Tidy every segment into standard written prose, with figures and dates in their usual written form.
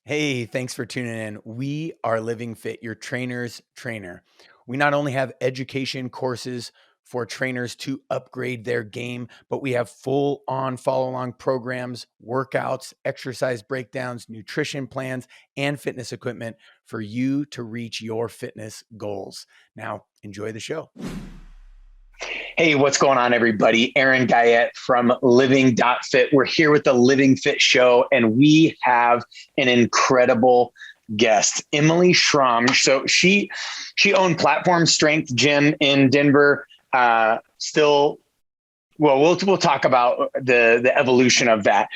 Hey, thanks for tuning in. We are Living Fit, your trainer's trainer. We not only have education courses for trainers to upgrade their game, but we have full on follow along programs, workouts, exercise breakdowns, nutrition plans, and fitness equipment for you to reach your fitness goals. Now, enjoy the show. Hey, what's going on, everybody? Aaron Guyett from Living.Fit. We're here with the LivingFit Show, and we have an incredible guest, Emily Schromm. So she owned Platform Strength Gym in Denver. We'll talk about the evolution of that.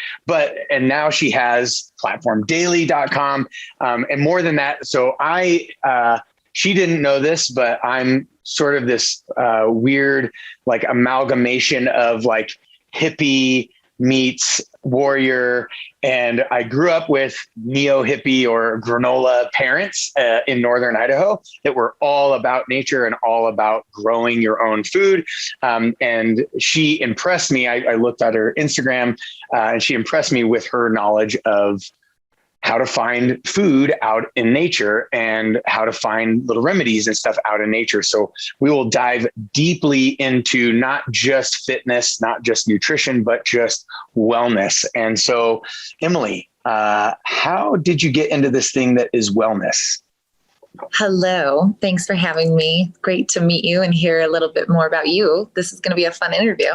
And now she has platformdaily.com, and more than that. So she didn't know this, but I'm sort of this weird like amalgamation of like hippie meets warrior. And I grew up with neo hippie or granola parents in Northern Idaho that were all about nature and all about growing your own food. And she impressed me. I looked at her Instagram and she impressed me with her knowledge of how to find food out in nature and how to find little remedies and stuff out in nature. So we will dive deeply into not just fitness, not just nutrition, but just wellness. And so, Emily, how did you get into this thing that is wellness? Hello. Thanks for having me. Great to meet you and hear a little bit more about you. This is going to be a fun interview.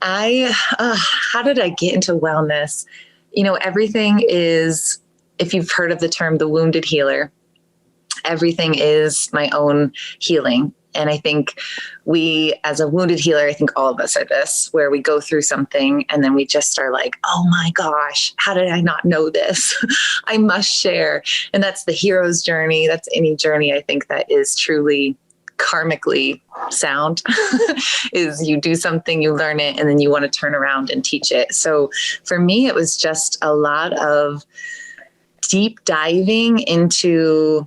How did I get into wellness? You know, everything is, if you've heard of the term, the wounded healer, everything is my own healing. And I think as a wounded healer, I think all of us are this, where we go through something and then we just are like, oh my gosh, how did I not know this? I must share. And that's the hero's journey. That's any journey, I think, that is truly karmically sound. Is you do something, you learn it, and then you want to turn around and teach it. So for me, it was just a lot of deep diving into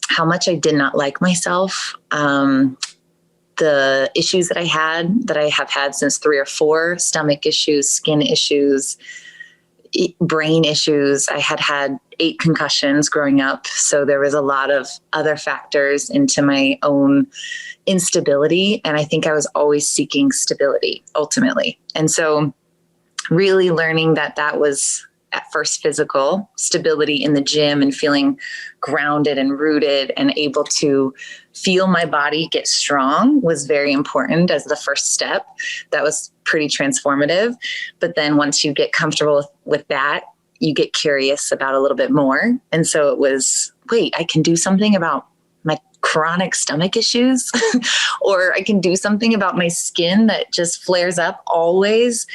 how much I did not like myself, the issues that I have had since 3 or 4, stomach issues, skin issues, brain issues. I had 8 concussions growing up. So there was a lot of other factors into my own instability. And I think I was always seeking stability ultimately. And so really learning that was at first physical stability in the gym and feeling grounded and rooted and able to feel my body get strong was very important as the first step. That was pretty transformative. But then once you get comfortable with that, you get curious about a little bit more. And so it was, wait, I can do something about my chronic stomach issues, or I can do something about my skin that just flares up always.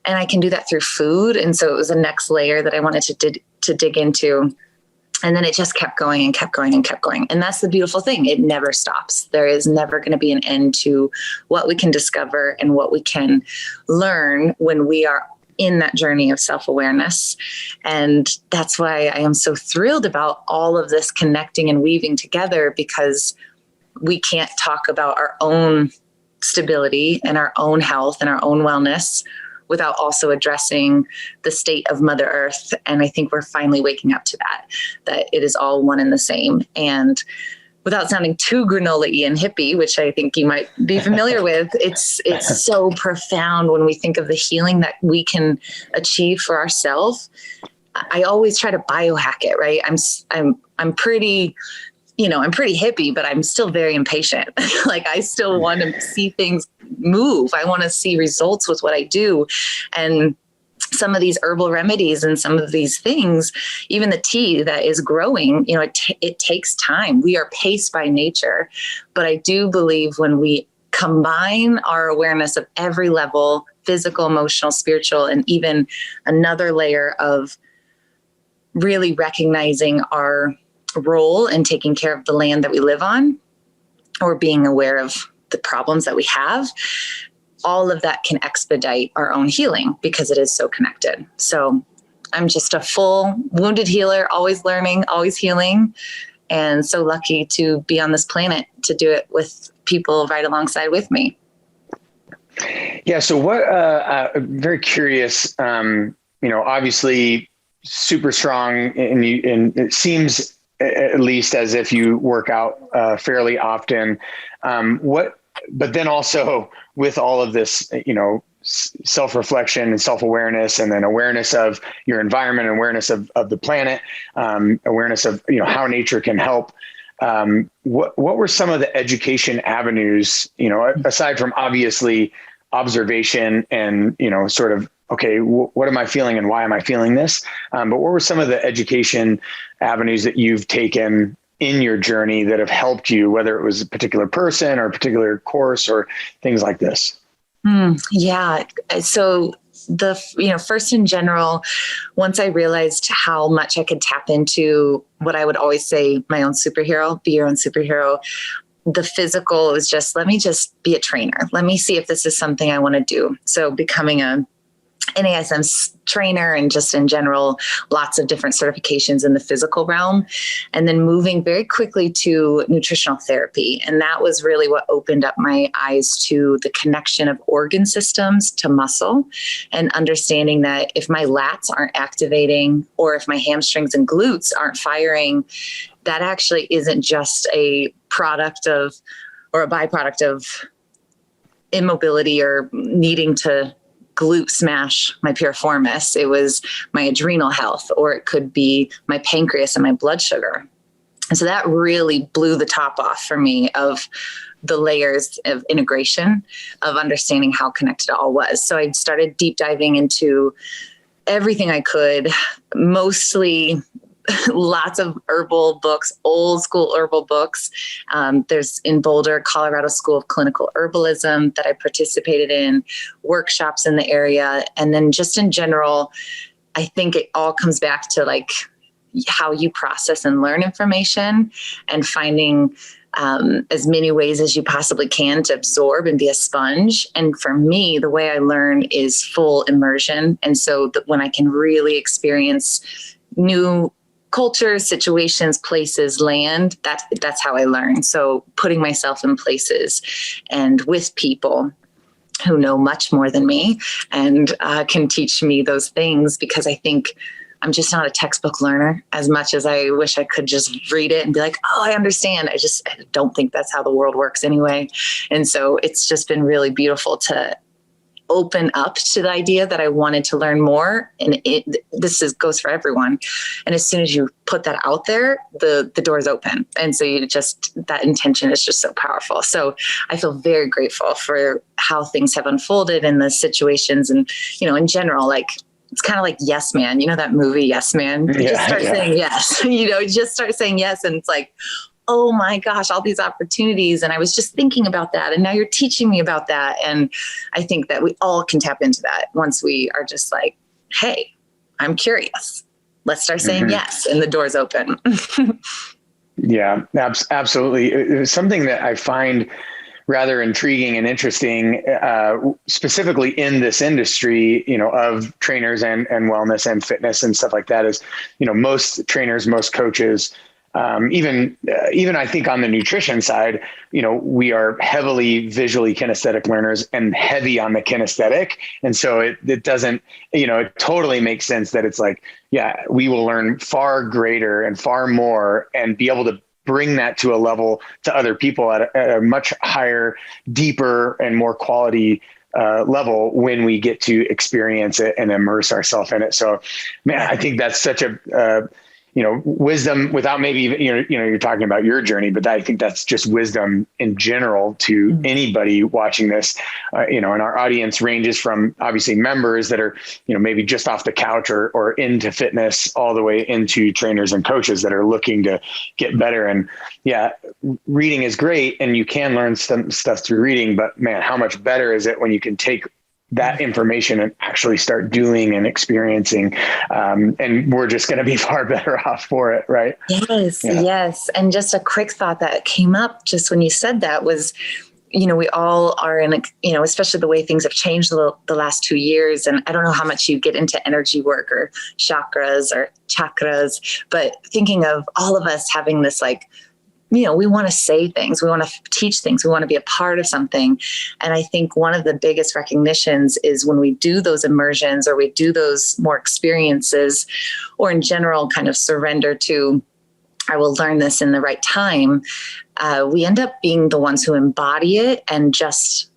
And I can do that through food. And so it was the next layer that I wanted to dig into. And then it just kept going and kept going and kept going. And that's the beautiful thing. It never stops. There is never going to be an end to what we can discover and what we can learn when we are in that journey of self-awareness. And that's why I am so thrilled about all of this connecting and weaving together, because we can't talk about our own stability and our own health and our own wellness without also addressing the state of Mother Earth. And I think we're finally waking up to that it is all one and the same. And without sounding too granola-y and hippie, which I think you might be familiar with, it's so profound when we think of the healing that we can achieve for ourselves. I always try to biohack it, right? I'm pretty hippie, but I'm still very impatient. Like I still want to see things move. I want to see results with what I do. And some of these herbal remedies and some of these things, even the tea that is growing, it takes time. We are paced by nature. But I do believe when we combine our awareness of every level, physical, emotional, spiritual, and even another layer of really recognizing our role in taking care of the land that we live on, or being aware of the problems that we have, all of that can expedite our own healing because it is so connected. So I'm just a full wounded healer, always learning, always healing, and so lucky to be on this planet to do it with people right alongside with me. Yeah. So what, very curious, obviously super strong, and it seems at least as if you work out fairly often. But then also with all of this, self-reflection and self-awareness, and then awareness of your environment, awareness of the planet, awareness of, how nature can help. What were some of the education avenues, aside from obviously observation and, sort of, okay, what am I feeling and why am I feeling this? But what were some of the education avenues that you've taken in your journey that have helped you, whether it was a particular person or a particular course or things like this? Yeah. So first in general, once I realized how much I could tap into what I would always say, my own superhero, be your own superhero. The physical is just, let me just be a trainer. Let me see if this is something I want to do. So becoming a NASM trainer, and just in general, lots of different certifications in the physical realm, and then moving very quickly to nutritional therapy. And that was really what opened up my eyes to the connection of organ systems to muscle, and understanding that if my lats aren't activating, or if my hamstrings and glutes aren't firing, that actually isn't just a product of, or a byproduct of immobility or needing to glute smash my piriformis. It was my adrenal health, or it could be my pancreas and my blood sugar. And so that really blew the top off for me of the layers of integration, of understanding how connected it all was. So I started deep diving into everything I could, mostly lots of herbal books, old school herbal books. There's in Boulder, Colorado School of Clinical Herbalism that I participated in, workshops in the area. And then just in general, I think it all comes back to like how you process and learn information, and finding as many ways as you possibly can to absorb and be a sponge. And for me, the way I learn is full immersion. And so when I can really experience new cultures, situations, places, land, that's how I learn. So putting myself in places and with people who know much more than me and can teach me those things, because I think I'm just not a textbook learner as much as I wish I could just read it and be like, oh, I understand. I don't think that's how the world works anyway. And so it's just been really beautiful to open up to the idea that I wanted to learn more. And goes for everyone. And as soon as you put that out there, the doors open. And so that intention is just so powerful. So I feel very grateful for how things have unfolded in the situations. And, in general, like, it's kind of like Yes Man, that movie, Yes Man, you just start saying yes, just start saying yes. And it's like, oh my gosh, all these opportunities. And I was just thinking about that. And now you're teaching me about that. And I think that we all can tap into that once we are just like, hey, I'm curious. Let's start saying yes. And the door's open. Yeah, absolutely. It was something that I find rather intriguing and interesting, specifically in this industry, of trainers and wellness and fitness and stuff like that, is, most trainers, most coaches, even I think on the nutrition side, we are heavily visually kinesthetic learners and heavy on the kinesthetic. And so it doesn't, it totally makes sense that it's like, yeah, we will learn far greater and far more and be able to bring that to a level to other people at a much higher, deeper, and more quality level when we get to experience it and immerse ourselves in it. So, man, I think that's such a, wisdom without maybe even, you're talking about your journey, but I think that's just wisdom in general to anybody watching this, and our audience ranges from obviously members that are, maybe just off the couch or into fitness, all the way into trainers and coaches that are looking to get better. And yeah, reading is great and you can learn some stuff through reading, but man, how much better is it when you can take that information and actually start doing and experiencing. And we're just going to be far better off for it. Right. Yes. Yeah. Yes. And just a quick thought that came up just when you said that was, we all are in, especially the way things have changed the last 2 years. And I don't know how much you get into energy work or chakras, but thinking of all of us having this like we want to say things, we want to teach things, we want to be a part of something. And I think one of the biggest recognitions is when we do those immersions or we do those more experiences, or in general kind of surrender to, I will learn this in the right time. We end up being the ones who embody it and just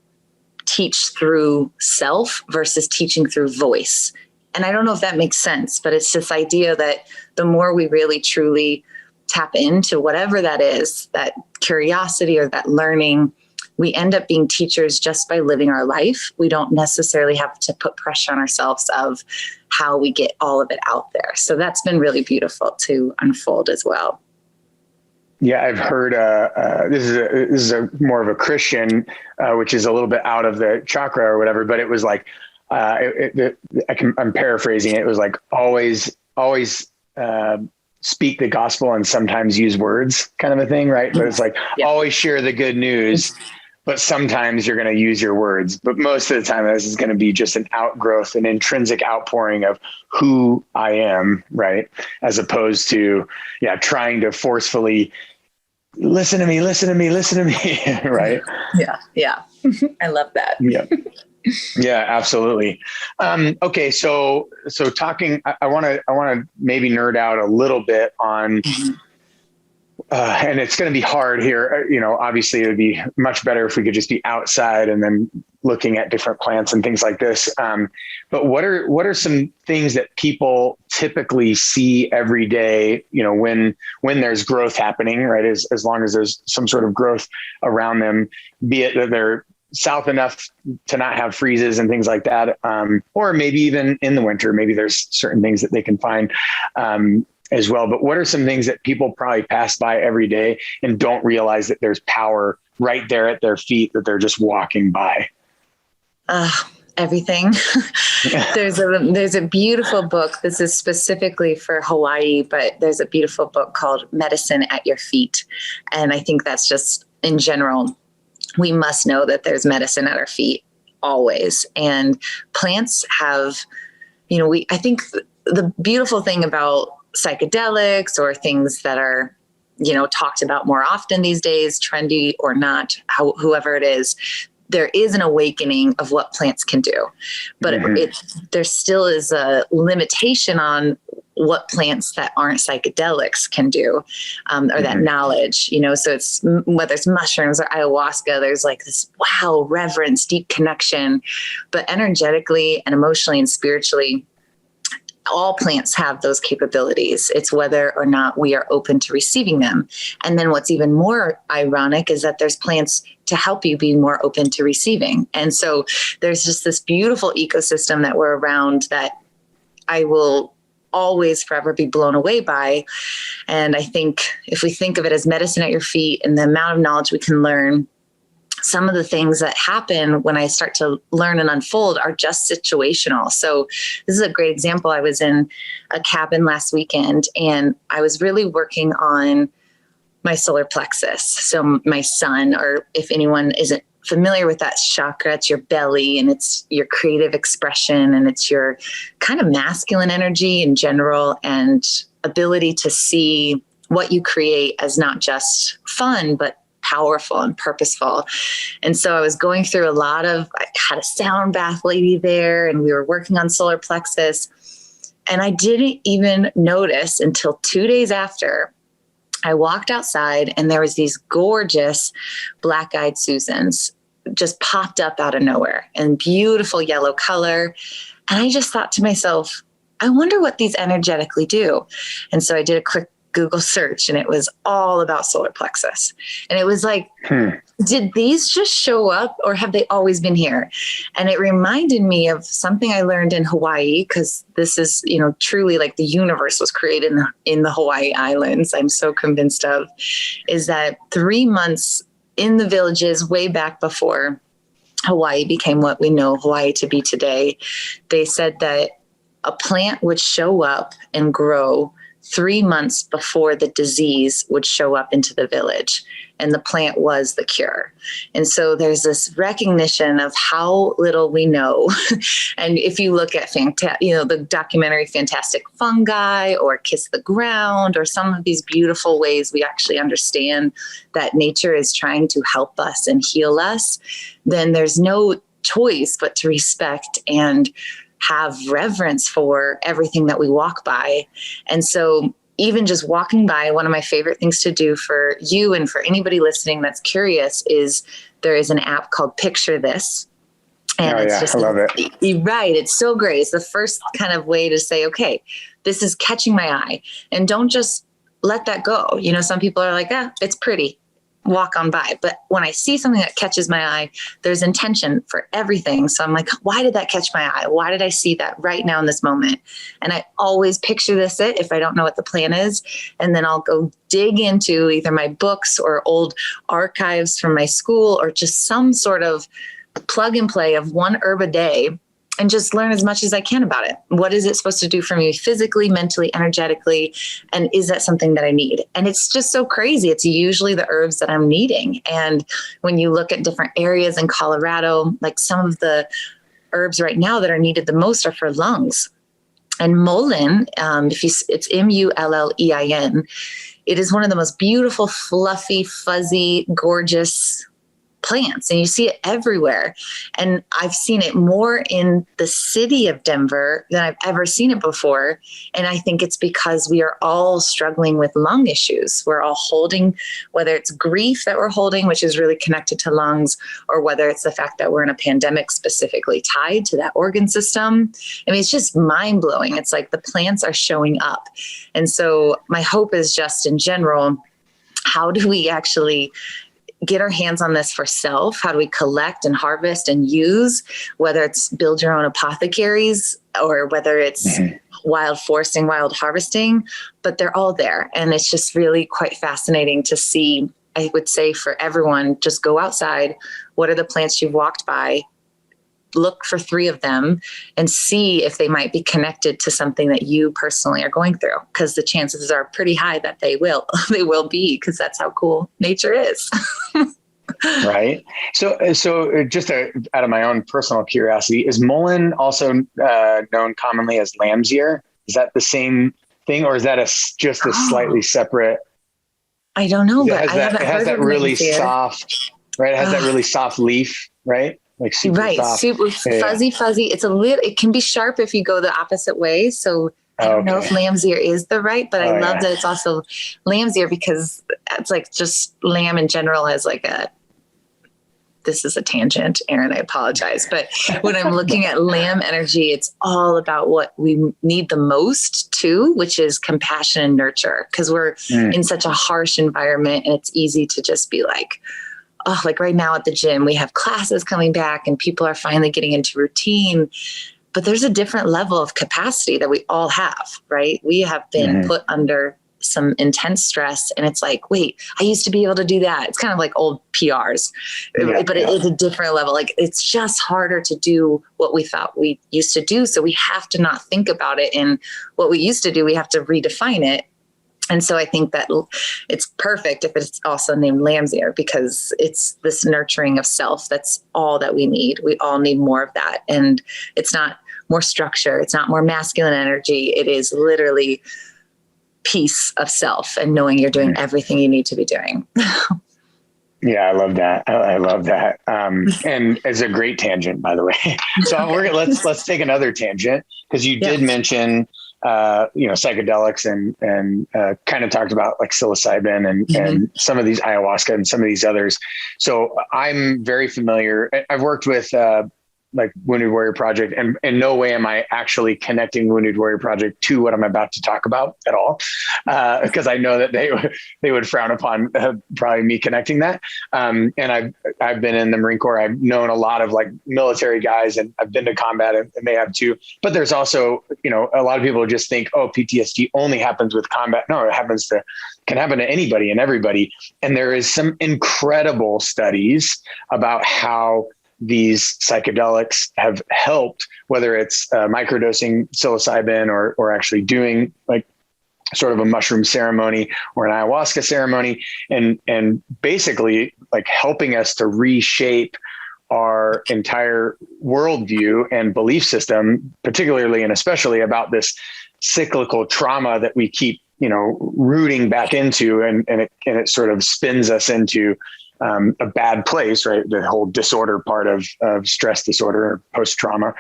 teach through self versus teaching through voice. And I don't know if that makes sense, but it's this idea that the more we really truly tap into whatever that is, that curiosity or that learning, we end up being teachers just by living our life. We don't necessarily have to put pressure on ourselves of how we get all of it out there. So that's been really beautiful to unfold as well. Yeah, I've heard this is a more of a Christian, which is a little bit out of the chakra or whatever, but it was like, I'm paraphrasing it. It was like always speak the gospel and sometimes use words, kind of a thing, right? But it's like always share the good news, but sometimes you're going to use your words. But most of the time, this is going to be just an outgrowth, an intrinsic outpouring of who I am, right? As opposed to, trying to forcefully listen to me, right? Yeah. I love that. Yeah, absolutely. Okay. So talking, I want to maybe nerd out a little bit on, and it's going to be hard here. Obviously it would be much better if we could just be outside and then looking at different plants and things like this. But what are some things that people typically see every day, when there's growth happening, right? As long as there's some sort of growth around them, be it that they're south enough to not have freezes and things like that. Or maybe even in the winter, maybe there's certain things that they can find as well. But what are some things that people probably pass by every day and don't realize that there's power right there at their feet that they're just walking by? Everything. There's a beautiful book. This is specifically for Hawaii, but there's a beautiful book called Medicine at Your Feet. And I think that's just in general, we must know that there's medicine at our feet always. And plants have, I think the beautiful thing about psychedelics or things that are, talked about more often these days, trendy or not, whoever it is, there is an awakening of what plants can do, but there still is a limitation on what plants that aren't psychedelics can do, or that knowledge, so it's whether it's mushrooms or ayahuasca, there's like this, wow, reverence, deep connection, but energetically and emotionally and spiritually, all plants have those capabilities. It's whether or not we are open to receiving them. And then what's even more ironic is that there's plants to help you be more open to receiving. And so there's just this beautiful ecosystem that we're around that I will always forever be blown away by. And I think if we think of it as medicine at your feet and the amount of knowledge we can learn, some of the things that happen when I start to learn and unfold are just situational. So this is a great example. I was in a cabin last weekend and I was really working on my solar plexus. So my sun, or if anyone isn't familiar with that chakra, it's your belly and it's your creative expression and it's your kind of masculine energy in general and ability to see what you create as not just fun, but powerful and purposeful. And so I was going through I had a sound bath lady there and we were working on solar plexus. And I didn't even notice until 2 days after I walked outside and there was these gorgeous black-eyed Susans just popped up out of nowhere in beautiful yellow color. And I just thought to myself, I wonder what these energetically do. And so I did a quick Google search and it was all about solar plexus. And it was like, did these just show up or have they always been here? And it reminded me of something I learned in Hawaii, because this is, truly like the universe was created in the Hawaii Islands. I'm so convinced of, is that 3 months in the villages way back before Hawaii became what we know Hawaii to be today, they said that a plant would show up and grow 3 months before the disease would show up into the village. And the plant was the cure. And so there's this recognition of how little we know. And if you look at the documentary Fantastic Fungi or Kiss the Ground or some of these beautiful ways we actually understand that nature is trying to help us and heal us, then there's no choice but to respect and have reverence for everything that we walk by. And so even just walking by, one of my favorite things to do for you and for anybody listening that's curious is there is an app called Picture This. And I love it. You're right. It's so great. It's the first kind of way to say, okay, this is catching my eye, and don't just let that go. Some people are like, it's pretty, walk on by. But when I see something that catches my eye, there's intention for everything. So I'm like, why did that catch my eye? Why did I see that right now in this moment? And I always picture it if I don't know what the plan is. And then I'll go dig into either my books or old archives from my school or just some sort of plug and play of one herb a day and just learn as much as I can about it. What is it supposed to do for me physically, mentally, energetically? And is that something that I need? And it's just so crazy. It's usually the herbs that I'm needing. And when you look at different areas in Colorado, like some of the herbs right now that are needed the most are for lungs. And mullein, it's Mullein. It is one of the most beautiful, fluffy, fuzzy, gorgeous plants, and you see it everywhere. And I've seen it more in the city of Denver than I've ever seen it before. And I think it's because we are all struggling with lung issues. We're all holding, whether it's grief that we're holding, which is really connected to lungs, or whether it's the fact that we're in a pandemic specifically tied to that organ system. I mean, it's just mind blowing. It's like the plants are showing up. And so my hope is just in general, how do we actually get our hands on this for self? How do we collect and harvest and use, whether it's build your own apothecaries or whether it's wild foresting, wild harvesting, but they're all there. And it's just really quite fascinating to see. I would say for everyone, just go outside. What are the plants you've walked by? Look for 3 of them and see if they might be connected to something that you personally are going through. Because the chances are pretty high that they will be, because that's how cool nature is. Right. So just out of my own personal curiosity, is mullein also known commonly as lamb's ear? Is that the same thing, or is that just a slightly separate? I don't know, but it has that really soft, right? It has that really soft leaf, right? Like super soft. Super fuzzy. It can be sharp if you go the opposite way. So I don't know if lamb's ear is the right, but I love that it's also lamb's ear, because it's like just lamb in general has like this is a tangent, Aaron, I apologize. But when I'm looking at lamb energy, it's all about what we need the most too, which is compassion and nurture, because we're in such a harsh environment, and it's easy to just be like, like right now at the gym, we have classes coming back and people are finally getting into routine, but there's a different level of capacity that we all have, right? We have been put under some intense stress, and it's like, wait, I used to be able to do that. It's kind of like old PRs, but it is a different level. Like it's just harder to do what we thought we used to do. So we have to not think about it. And what we used to do, we have to redefine it. And so I think that it's perfect if it's also named lamb's ear, because it's this nurturing of self. That's all that we need. We all need more of that. And it's not more structure. It's not more masculine energy. It is literally peace of self and knowing you're doing everything you need to be doing. Yeah, I love that. I love that. And it's a great tangent, by the way. So let's take another tangent, because you did mention psychedelics and kind of talked about like psilocybin and some of these ayahuasca and some of these others. So I'm very familiar. I've worked with like Wounded Warrior Project, and in no way am I actually connecting Wounded Warrior Project to what I'm about to talk about at all. Because I know that they would frown upon probably me connecting that. And I've been in the Marine Corps. I've known a lot of like military guys, and I've been to combat, and they have too. But there's also, a lot of people just think, oh, PTSD only happens with combat. No, it can happen to anybody and everybody. And there is some incredible studies about how these psychedelics have helped, whether it's microdosing psilocybin or actually doing like sort of a mushroom ceremony or an ayahuasca ceremony, and basically like helping us to reshape our entire worldview and belief system, particularly and especially about this cyclical trauma that we keep, rooting back into, and it sort of spins us into a bad place, right? The whole disorder part of stress disorder or post-trauma.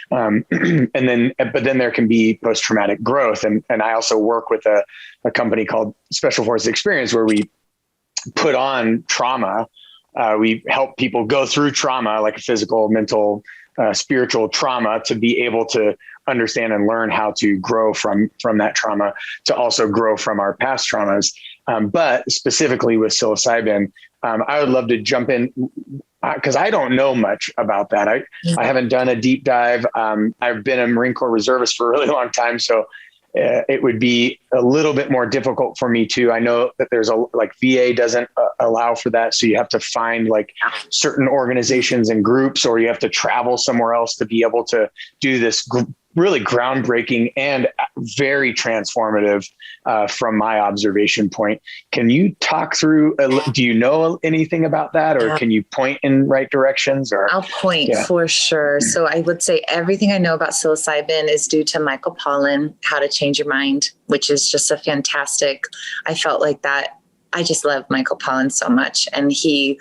But then there can be post-traumatic growth. And I also work with a company called Special Forces Experience, where we put on trauma. We help people go through trauma, like physical, mental, spiritual trauma, to be able to understand and learn how to grow from that trauma, to also grow from our past traumas. But specifically with psilocybin, I would love to jump in because I don't know much about that. I haven't done a deep dive. I've been a Marine Corps reservist for a really long time, so it would be a little bit more difficult for me too. I know that there's VA doesn't allow for that. So you have to find like certain organizations and groups, or you have to travel somewhere else to be able to do this really groundbreaking and very transformative from my observation point. Can you talk through, do you know anything about that, or can you point in right directions? Or I'll point for sure. So I would say everything I know about psilocybin is due to Michael Pollan, How to Change Your Mind, which is just a fantastic, I felt like that. I just love Michael Pollan so much. And he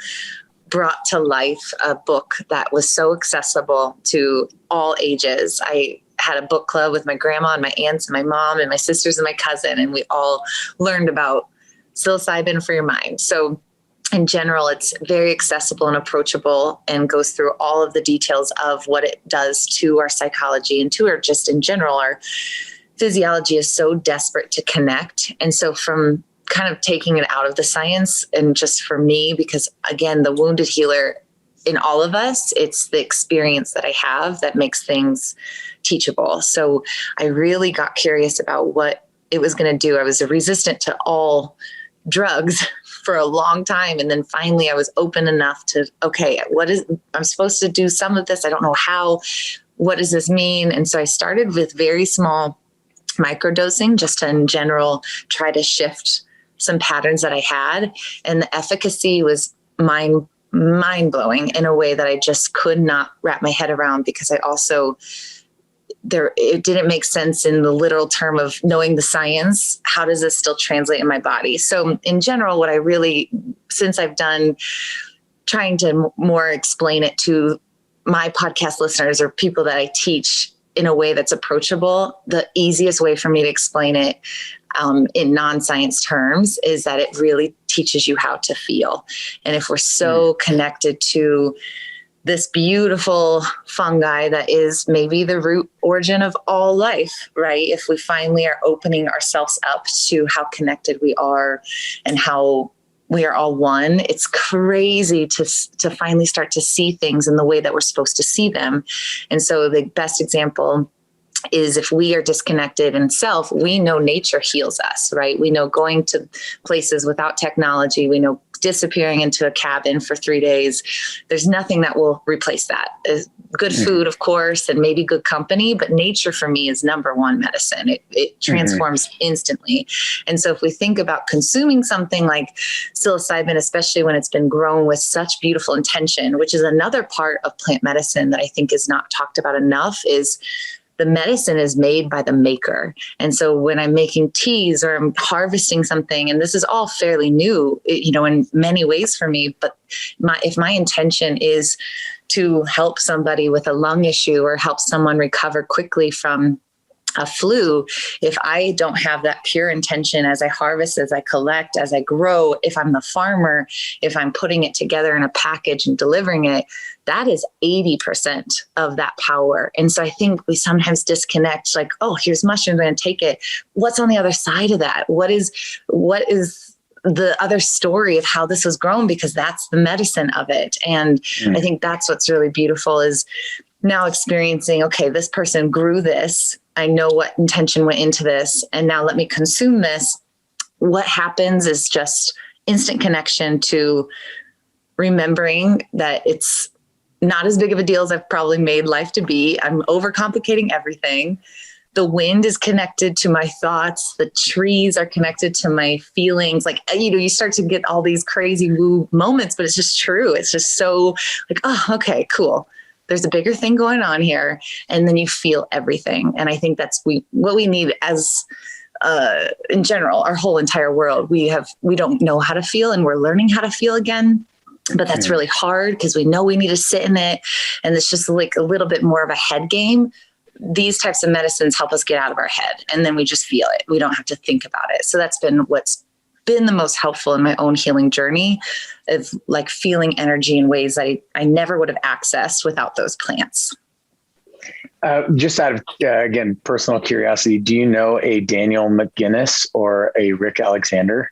brought to life a book that was so accessible to all ages. I had a book club with my grandma and my aunts and my mom and my sisters and my cousin, and we all learned about psilocybin for your mind. So in general, it's very accessible and approachable, and goes through all of the details of what it does to our psychology and to our, just in general, our physiology is so desperate to connect. And so from kind of taking it out of the science, and just for me, because again, the wounded healer in all of us, it's the experience that I have that makes things teachable. So I really got curious about what it was going to do. I was resistant to all drugs for a long time. And then finally I was open enough to, okay, I'm supposed to do some of this. I don't know how, what does this mean? And so I started with very small microdosing, just to in general try to shift some patterns that I had. And the efficacy was mind-blowing in a way that I just could not wrap my head around, because I also, it didn't make sense in the literal term of knowing the science. How does this still translate in my body? So in general, what I really, since I've done trying to more explain it to my podcast listeners or people that I teach in a way that's approachable, the easiest way for me to explain it in non-science terms is that it really teaches you how to feel. And if we're so connected to this beautiful fungi that is maybe the root origin of all life, right? If we finally are opening ourselves up to how connected we are and how we are all one, it's crazy to finally start to see things in the way that we're supposed to see them. And so the best example is if we are disconnected in self, we know nature heals us, right? We know going to places without technology, we know disappearing into a cabin for 3 days, there's nothing that will replace that. Good food, of course, and maybe good company, but nature for me is number one medicine. It transforms instantly. And so if we think about consuming something like psilocybin, especially when it's been grown with such beautiful intention, which is another part of plant medicine that I think is not talked about enough, is the medicine is made by the maker. And so when I'm making teas or I'm harvesting something, and this is all fairly new, in many ways for me, but if my intention is to help somebody with a lung issue or help someone recover quickly from a flu, if I don't have that pure intention as I harvest, as I collect, as I grow, if I'm the farmer, if I'm putting it together in a package and delivering it, that is 80% of that power. And so I think we sometimes disconnect, like, oh, here's mushrooms, I'm going to take it. What's on the other side of that? What is the other story of how this was grown? Because that's the medicine of it. And I think that's what's really beautiful, is now experiencing, okay, this person grew this. I know what intention went into this. And now let me consume this. What happens is just instant connection to remembering that it's not as big of a deal as I've probably made life to be. I'm overcomplicating everything. the wind is connected to my thoughts. The trees are connected to my feelings. Like, you start to get all these crazy woo moments, but it's just true. It's just so like, oh, okay, cool. There's a bigger thing going on here. And then you feel everything. And I think that's what we need as in general, our whole entire world. We don't know how to feel, and we're learning how to feel again. But that's really hard because we know we need to sit in it. And it's just like a little bit more of a head game. These types of medicines help us get out of our head, and then we just feel it. We don't have to think about it. So that's been what's been the most helpful in my own healing journey, of like feeling energy in ways I never would have accessed without those plants. Just out of, again, personal curiosity, do you know a Daniel McGinnis or a Rick Alexander?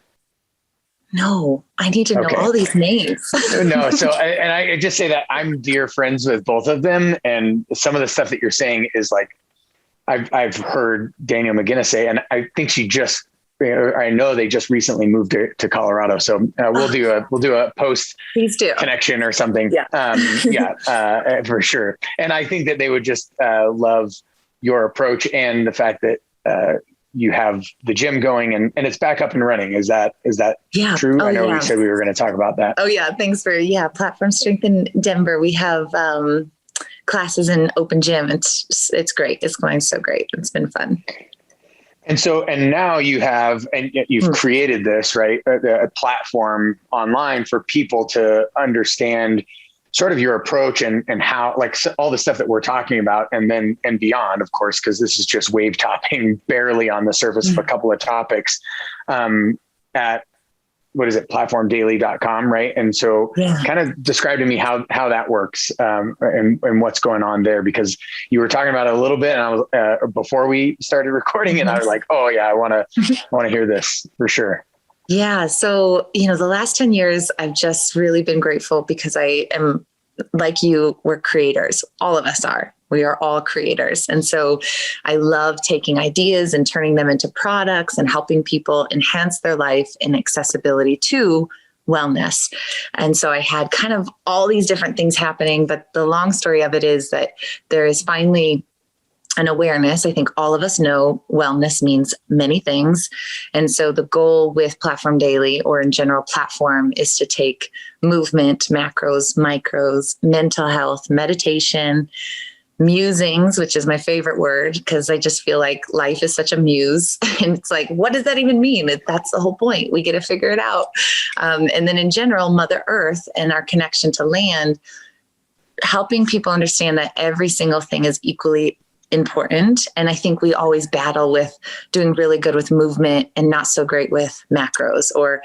No, I need to know all these names. No. So, I just say that I'm dear friends with both of them. And some of the stuff that you're saying is like, I've heard Daniel McGinnis say, and I think I know they just recently moved to Colorado. So we'll do a post connection or something. Yeah. For sure. And I think that they would just love your approach and the fact that you have the gym going and it's back up and running. Is that true? I know we said we were going to talk about that. Oh yeah. Thanks for, Platform Strength in Denver. We have classes in open gym. It's great. It's going so great. It's been fun. And now you've created this, right? A platform online for people to understand sort of your approach and how, like, all the stuff that we're talking about and beyond, of course, because this is just wave topping barely on the surface of a couple of topics, at platformdaily.com. Right. And so kind of describe to me how that works, and what's going on there, because you were talking about it a little bit and I was, before we started recording, and I was like, oh yeah, I want to hear this for sure. Yeah. So, the last 10 years, I've just really been grateful because I am, like you, we're creators. All of us are. We are all creators. And so I love taking ideas and turning them into products and helping people enhance their life and accessibility to wellness. And so I had kind of all these different things happening, but the long story of it is that there is finally an awareness. I think all of us know wellness means many things. And so the goal with Platform Daily, or in general Platform, is to take movement, macros, micros, mental health, meditation, musings, which is my favorite word, because I just feel like life is such a muse. And it's like, what does that even mean? That's the whole point. We get to figure it out. And then in general, Mother Earth and our connection to land, helping people understand that every single thing is equally important. And I think we always battle with doing really good with movement and not so great with macros, or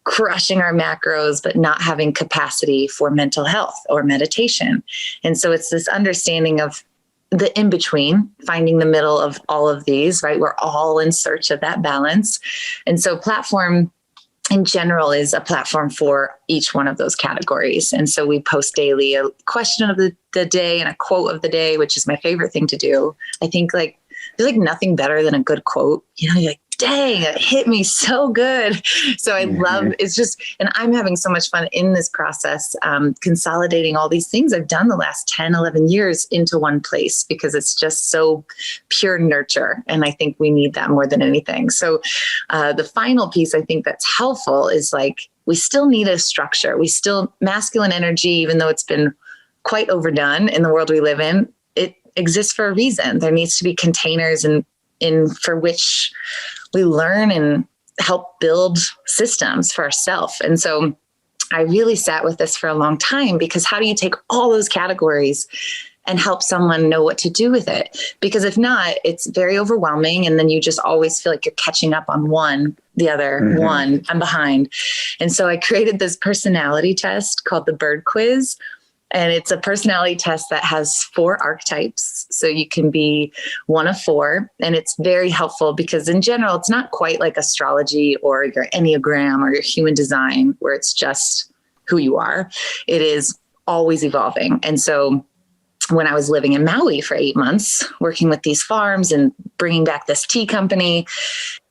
crushing our macros, but not having capacity for mental health or meditation. And so it's this understanding of the in-between, finding the middle of all of these, right? We're all in search of that balance. And so Platform in general is a platform for each one of those categories. And so we post daily a question of the day and a quote of the day, which is my favorite thing to do. I think there's like nothing better than a good quote. You're like, dang, it hit me so good. So I love, it's just, and I'm having so much fun in this process, consolidating all these things I've done the last 10, 11 years into one place, because it's just so pure nurture. And I think we need that more than anything. So the final piece I think that's helpful is like, we still need a structure. We still, masculine energy, even though it's been quite overdone in the world we live in, it exists for a reason. There needs to be containers in for which we learn and help build systems for ourselves. And so I really sat with this for a long time, because how do you take all those categories and help someone know what to do with it? Because if not, it's very overwhelming. And then you just always feel like you're catching up on the other one, I'm behind. And so I created this personality test called the Bird Quiz. And it's a personality test that has 4 archetypes. So you can be one of 4. And it's very helpful because in general, it's not quite like astrology or your Enneagram or your human design, where it's just who you are. It is always evolving. And so when I was living in Maui for 8 months, working with these farms and bringing back this tea company,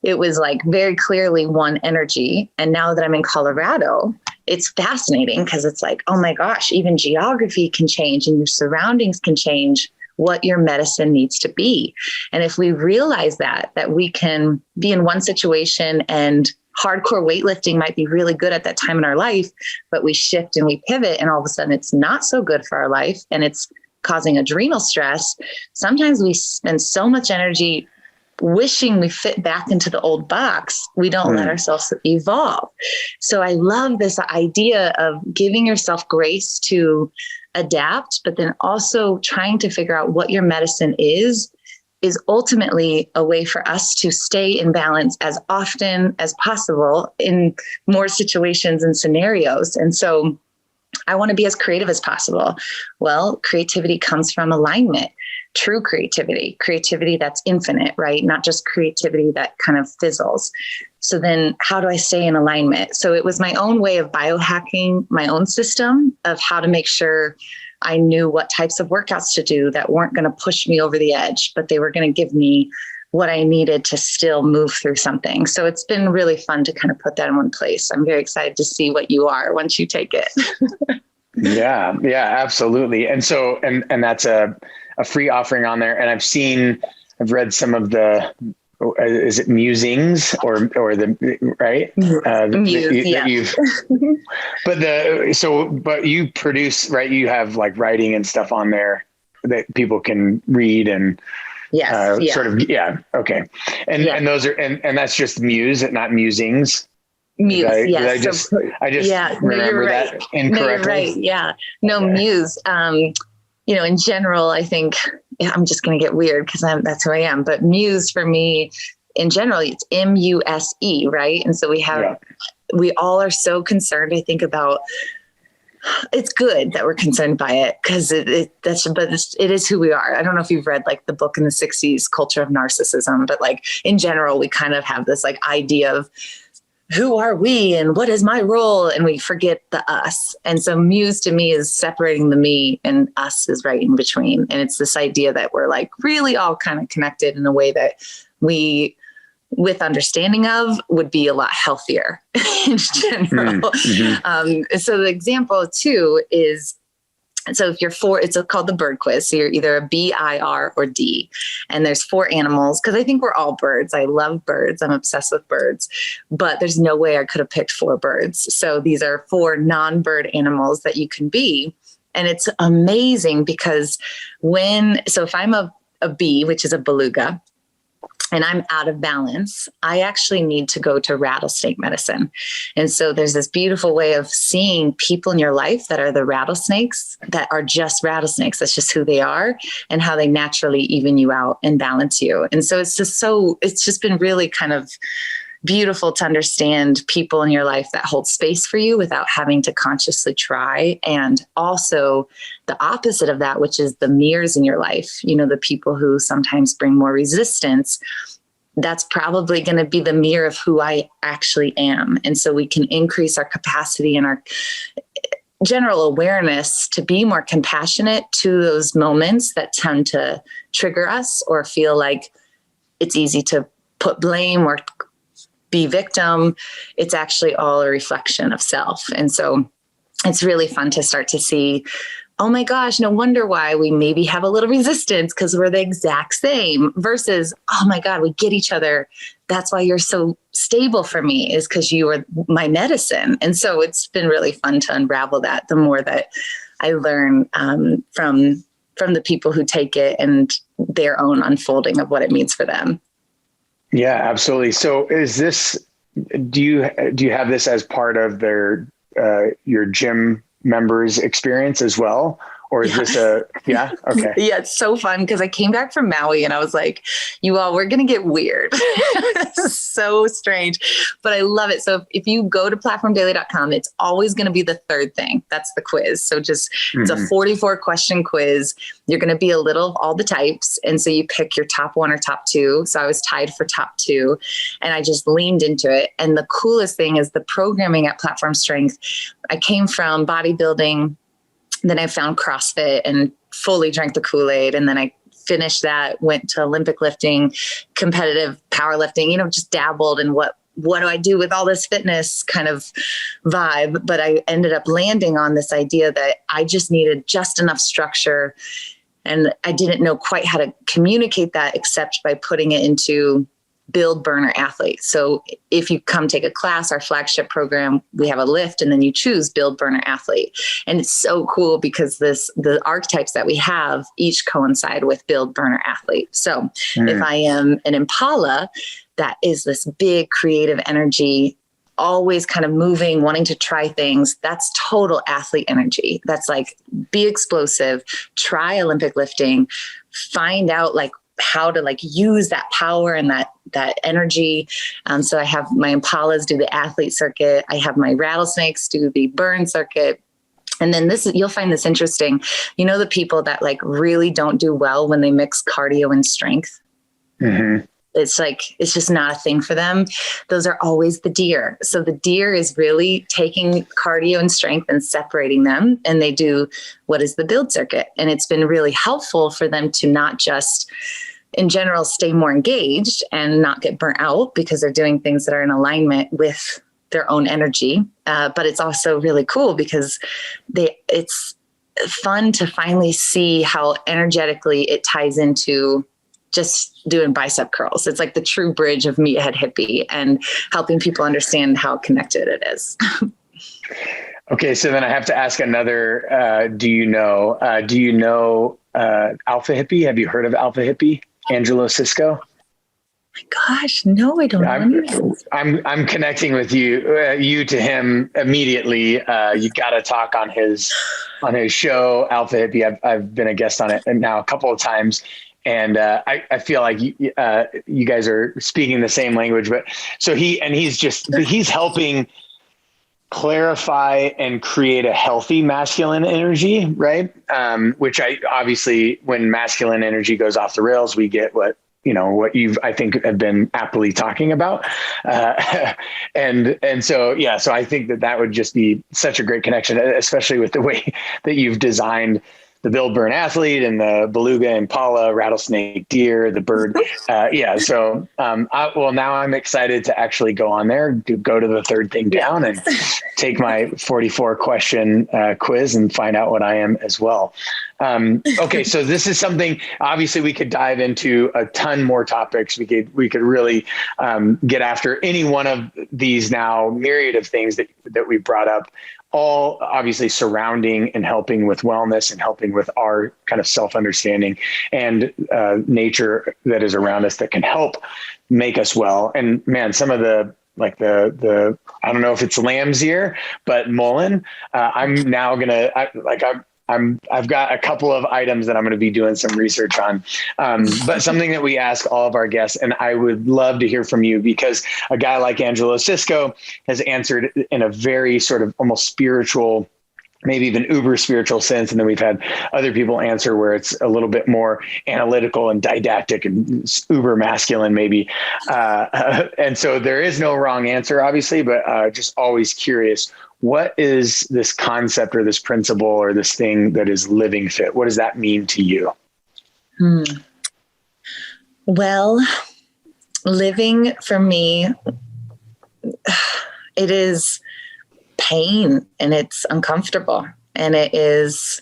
it was like very clearly one energy. And now that I'm in Colorado, it's fascinating because it's like, oh my gosh, even geography can change and your surroundings can change what your medicine needs to be. And if we realize that we can be in one situation and hardcore weightlifting might be really good at that time in our life, but we shift and we pivot and all of a sudden it's not so good for our life and it's causing adrenal stress. Sometimes we spend so much energy wishing we fit back into the old box, we don't let ourselves evolve. So I love this idea of giving yourself grace to adapt, but then also trying to figure out what your medicine is ultimately a way for us to stay in balance as often as possible in more situations and scenarios. And so I want to be as creative as possible. Well, creativity comes from alignment. True creativity that's infinite, right? Not just creativity that kind of fizzles. So then how do I stay in alignment? So it was my own way of biohacking my own system of how to make sure I knew what types of workouts to do that weren't going to push me over the edge, but they were going to give me what I needed to still move through something. So it's been really fun to kind of put that in one place. I'm very excited to see what you are once you take it. Yeah, absolutely. And so, and that's a free offering on there. And I've read some of the, is it musings or the, right? But you produce, right? You have like writing and stuff on there that people can read and okay. And those are, and that's just muse, not musings. Muse, I just remember that incorrectly. No, you're right. Yeah. No, okay. Muse. In general, I think I'm just going to get weird because that's who I am. But Muse for me, in general, it's MUSE, right? And so we all are so concerned, I think, about. It's good that we're concerned by it because it is who we are. I don't know if you've read like the book in the 60s, Culture of Narcissism, but like in general, we kind of have this like idea of who are we and what is my role? And we forget the us. And so Muse to me is separating the me and us is right in between. And it's this idea that we're like really all kind of connected in a way that we, with understanding of, would be a lot healthier in general. Mm-hmm. So the example too is, so if you're it's called the bird quiz. So you're either a B, I, R, or D. And there's 4 animals because I think we're all birds. I love birds. I'm obsessed with birds, but there's no way I could have picked 4 birds. So these are 4 non-bird animals that you can be. And it's amazing because if I'm a bee, which is a beluga, and I'm out of balance, I actually need to go to rattlesnake medicine. And so there's this beautiful way of seeing people in your life that are the rattlesnakes, that are just rattlesnakes. That's just who they are and how they naturally even you out and balance you. And so it's just been really kind of beautiful to understand people in your life that hold space for you without having to consciously try. And also the opposite of that, which is the mirrors in your life, the people who sometimes bring more resistance, that's probably going to be the mirror of who I actually am. And so we can increase our capacity and our general awareness to be more compassionate to those moments that tend to trigger us or feel like it's easy to put blame or be victim. It's actually all a reflection of self. And so it's really fun to start to see, oh my gosh, no wonder why we maybe have a little resistance because we're the exact same versus, oh my God, we get each other. That's why you're so stable for me is because you are my medicine. And so it's been really fun to unravel that the more that I learn from the people who take it and their own unfolding of what it means for them. Yeah, absolutely. So do you have this as part of your gym members' experience as well? Or is this okay. Yeah, it's so fun because I came back from Maui and I was like, you all, we're going to get weird. This is so strange, but I love it. So if you go to platformdaily.com, it's always going to be the third thing. That's the quiz. So it's a 44 question quiz. You're going to be a little of all the types. And so you pick your top 1 or top 2. So I was tied for top 2 and I just leaned into it. And the coolest thing is the programming at Platform Strength. I came from bodybuilding. Then I found CrossFit and fully drank the Kool-Aid. And then I finished that, went to Olympic lifting, competitive powerlifting, just dabbled in what do I do with all this fitness kind of vibe. But I ended up landing on this idea that I just needed just enough structure And I didn't know quite how to communicate that except by putting it into build, burner, athlete. So if you come take a class, our flagship program, we have a lift and then you choose build, burner, athlete. And it's so cool because the archetypes that we have each coincide with build, burner, athlete. So if I am an Impala, that is this big creative energy, always kind of moving, wanting to try things. That's total athlete energy. That's like, be explosive, try Olympic lifting, find out like how to like use that power and that energy. So I have my Impalas do the athlete circuit. I have my rattlesnakes do the burn circuit. And then you'll find this interesting. You know, the people that like really don't do well when they mix cardio and strength. Mm-hmm. It's just not a thing for them. Those are always the deer. So the deer is really taking cardio and strength and separating them. And they do what is the build circuit. And it's been really helpful for them to not just in general, stay more engaged and not get burnt out because they're doing things that are in alignment with their own energy. But it's also really cool because it's fun to finally see how energetically it ties into just doing bicep curls. It's like the true bridge of Meathead Hippie and helping people understand how connected it is. Okay. So then I have to ask another, do you know Alpha Hippie? Have you heard of Alpha Hippie? Angelo Cisco? My gosh, no, I don't know. I'm connecting with you to him immediately. You got to talk on his show, Alpha Hippie. I've been a guest on it now a couple of times. And I feel like you guys are speaking the same language, but so he's helping clarify and create a healthy masculine energy, right? Which obviously when masculine energy goes off the rails, we get what you've, I think, have been aptly talking about. And so I think that would just be such a great connection, especially with the way that you've designed the build, burn, athlete and the beluga, impala, rattlesnake, deer, the bird. So now I'm excited to actually go on there, to go to the third thing down and take my 44 question quiz and find out what I am as well. Okay. So this is something, obviously we could dive into a ton more topics. We could really get after any one of these now myriad of things that we brought up, all obviously surrounding and helping with wellness and helping with our kind of self-understanding and nature that is around us that can help make us well. And man, some of the I don't know if it's lamb's ear, but mullein, I'm now gonna, I've got a couple of items that I'm going to be doing some research on, but something that we ask all of our guests, and I would love to hear from you because a guy like Angelo Cisco has answered in a very sort of almost spiritual, maybe even uber spiritual sense. And then we've had other people answer where it's a little bit more analytical and didactic and uber masculine maybe. And so there is no wrong answer, obviously, but just always curious. What is this concept or this principle or this thing that is living fit? What does that mean to you? Well, living for me, it is pain and it's uncomfortable and it is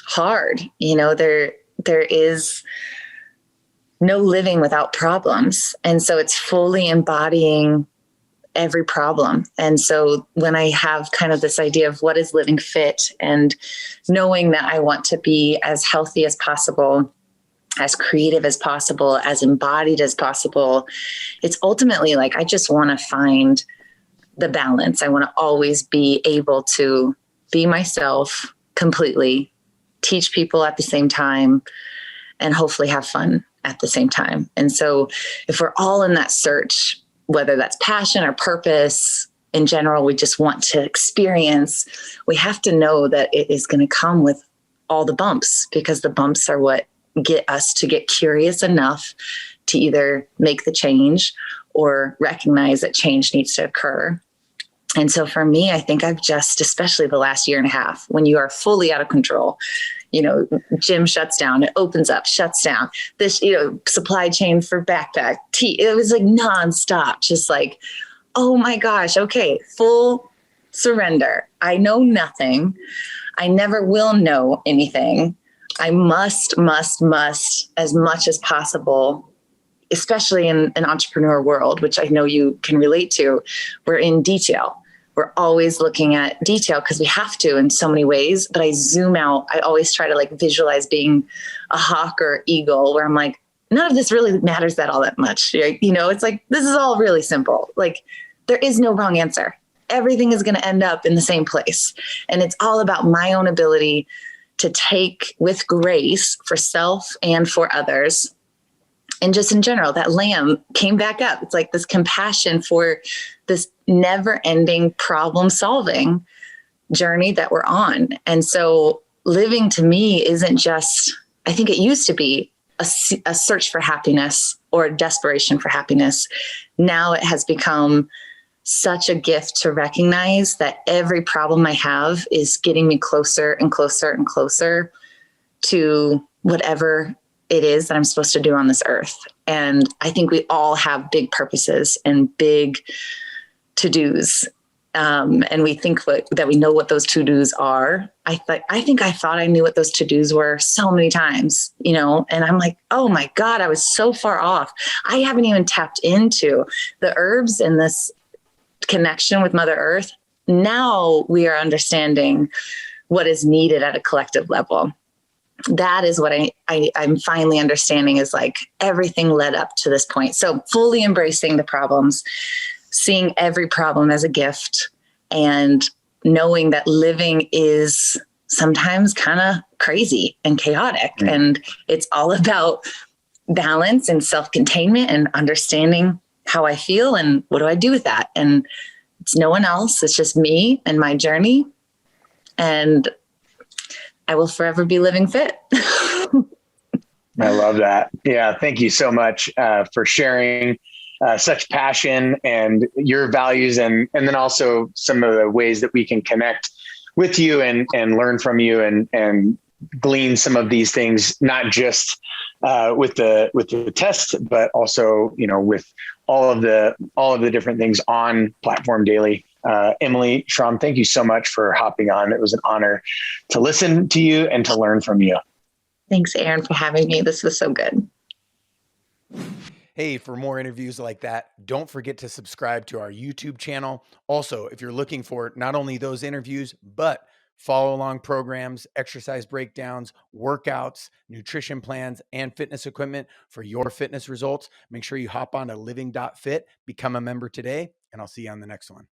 hard. There is no living without problems. And so it's fully embodying every problem. And so when I have kind of this idea of what is living fit and knowing that I want to be as healthy as possible, as creative as possible, as embodied as possible, it's ultimately like, I just want to find the balance. I want to always be able to be myself completely, teach people at the same time, and hopefully have fun at the same time. And so if we're all in that search, whether that's passion or purpose, in general, we just want to experience, we have to know that it is going to come with all the bumps, because the bumps are what get us to get curious enough to either make the change or recognize that change needs to occur. And so for me, I think I've just, especially the last year and a half, when you are fully out of control, gym shuts down, it opens up, shuts down, this, supply chain for backpack, tea, it was like nonstop, just like, oh my gosh, okay, full surrender. I know nothing. I never will know anything. I must, as much as possible, especially in an entrepreneur world, which I know you can relate to, we're in detail. We're always looking at detail because we have to in so many ways. But I zoom out. I always try to like visualize being a hawk or eagle, where I'm like, none of this really matters that all that much. You know, it's like, this is all really simple. Like, there is no wrong answer. Everything is going to end up in the same place. And it's all about my own ability to take with grace for self and for others. And just in general, that lamb came back up. It's like this compassion for this never ending problem solving journey that we're on. And so living to me isn't just, I think it used to be a search for happiness or a desperation for happiness. Now it has become such a gift to recognize that every problem I have is getting me closer and closer and closer to whatever it is that I'm supposed to do on this earth. And I think we all have big purposes and big to-dos. And we think that we know what those to-dos are. I think I thought I knew what those to-dos were so many times, you know, and I'm like, oh my God, I was so far off. I haven't even tapped into the herbs and this connection with Mother Earth. Now we are understanding what is needed at a collective level. That is what I'm finally understanding, is like everything led up to this point. So fully embracing the problems, seeing every problem as a gift, and knowing that living is sometimes kind of crazy and chaotic. Mm. And it's all about balance and self-containment and understanding how I feel and what do I do with that. And it's no one else. It's just me and my journey. And I will forever be living fit. I love that. Yeah. Thank you so much for sharing such passion and your values, and then also some of the ways that we can connect with you and learn from you and glean some of these things, not just with the test, but also, you know, with all of the different things on Platform Daily. Emily Schromm, thank you so much for hopping on. It was an honor to listen to you and to learn from you. Thanks, Aaron, for having me. This was so good. Hey, for more interviews like that, don't forget to subscribe to our YouTube channel. Also, if you're looking for not only those interviews, but follow along programs, exercise breakdowns, workouts, nutrition plans, and fitness equipment for your fitness results, make sure you hop on to living.fit, become a member today, and I'll see you on the next one.